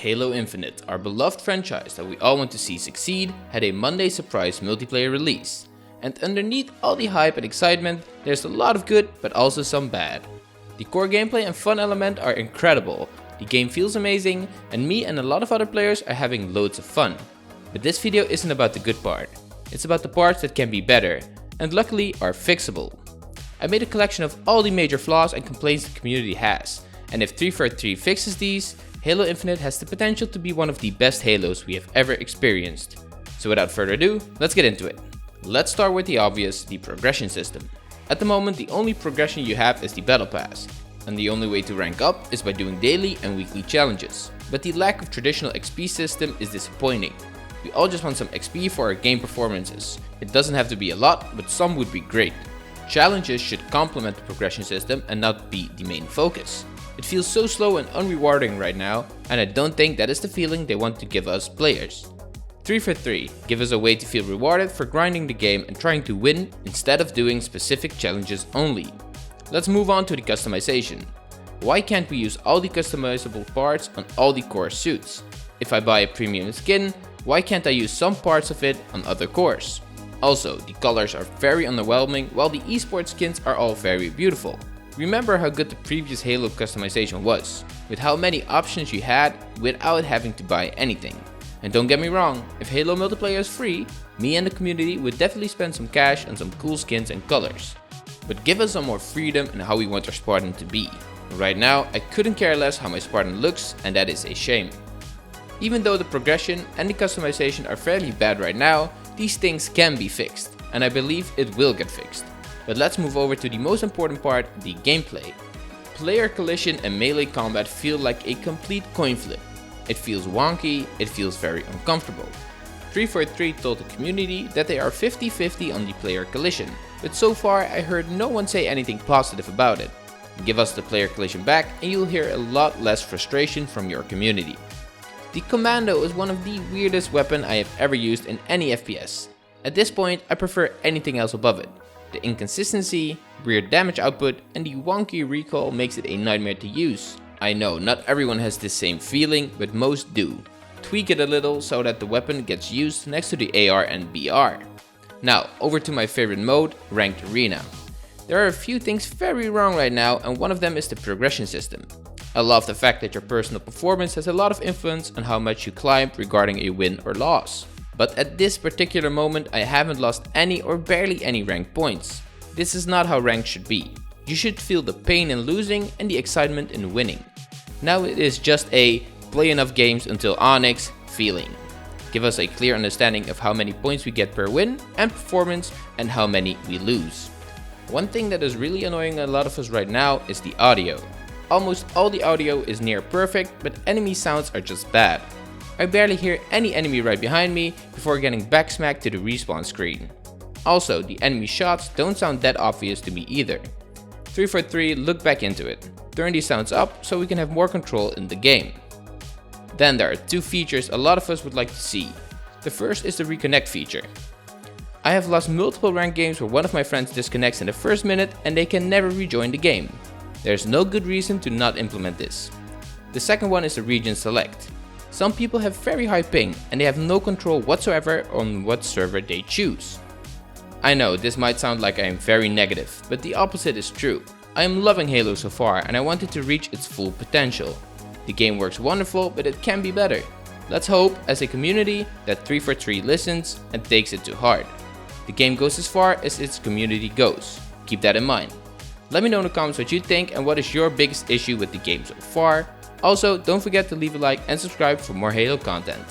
Halo Infinite, our beloved franchise that we all want to see succeed, had a Monday surprise multiplayer release. And underneath all the hype and excitement, there's a lot of good but also some bad. The core gameplay and fun element are incredible, the game feels amazing, and me and a lot of other players are having loads of fun. But this video isn't about the good part, it's about the parts that can be better, and luckily are fixable. I made a collection of all the major flaws and complaints the community has, and if 343 fixes these, Halo Infinite has the potential to be one of the best Halos we have ever experienced. So without further ado, let's get into it. Let's start with the obvious, the progression system. At the moment, the only progression you have is the Battle Pass, and the only way to rank up is by doing daily and weekly challenges. But the lack of traditional XP system is disappointing. We all just want some XP for our game performances. It doesn't have to be a lot, but some would be great. Challenges should complement the progression system and not be the main focus. It feels so slow and unrewarding right now, and I don't think that is the feeling they want to give us players. 343 give us a way to feel rewarded for grinding the game and trying to win instead of doing specific challenges only. Let's move on to the customization. Why can't we use all the customizable parts on all the core suits? If I buy a premium skin, why can't I use some parts of it on other cores? Also, the colors are very underwhelming while the esports skins are all very beautiful. Remember how good the previous Halo customization was, with how many options you had without having to buy anything. And don't get me wrong, if Halo multiplayer is free, me and the community would definitely spend some cash on some cool skins and colors. But give us some more freedom in how we want our Spartan to be. Right now, I couldn't care less how my Spartan looks, and that is a shame. Even though the progression and the customization are fairly bad right now, these things can be fixed, and I believe it will get fixed. But let's move over to the most important part, the gameplay. Player collision and melee combat feel like a complete coin flip. It feels wonky, it feels very uncomfortable. 343 told the community that they are 50-50 on the player collision, but so far I heard no one say anything positive about it. Give us the player collision back and you'll hear a lot less frustration from your community. The Commando is one of the weirdest weapons I have ever used in any FPS. At this point, I prefer anything else above it. The inconsistency, weird damage output, and the wonky recoil makes it a nightmare to use. I know not everyone has this same feeling, but most do. Tweak it a little so that the weapon gets used next to the AR and BR. Now, over to my favorite mode, Ranked Arena. There are a few things very wrong right now, and one of them is the progression system. I love the fact that your personal performance has a lot of influence on how much you climb regarding a win or loss. But at this particular moment, I haven't lost any or barely any ranked points. This is not how ranked should be. You should feel the pain in losing and the excitement in winning. Now it is just a play enough games until Onyx feeling. Give us a clear understanding of how many points we get per win and performance and how many we lose. One thing that is really annoying a lot of us right now is the audio. Almost all the audio is near perfect, but enemy sounds are just bad. I barely hear any enemy right behind me before getting backsmacked to the respawn screen. Also, the enemy shots don't sound that obvious to me either. 343 look back into it. Turn these sounds up so we can have more control in the game. Then there are two features a lot of us would like to see. The first is the reconnect feature. I have lost multiple ranked games where one of my friends disconnects in the first minute and they can never rejoin the game. There's no good reason to not implement this. The second one is the region select. Some people have very high ping and they have no control whatsoever on what server they choose. I know this might sound like I am very negative, but the opposite is true. I am loving Halo so far and I want it to reach its full potential. The game works wonderful, but it can be better. Let's hope as a community that 343 listens and takes it to heart. The game goes as far as its community goes. Keep that in mind. Let me know in the comments what you think and what is your biggest issue with the game so far. Also, don't forget to leave a like and subscribe for more Halo content.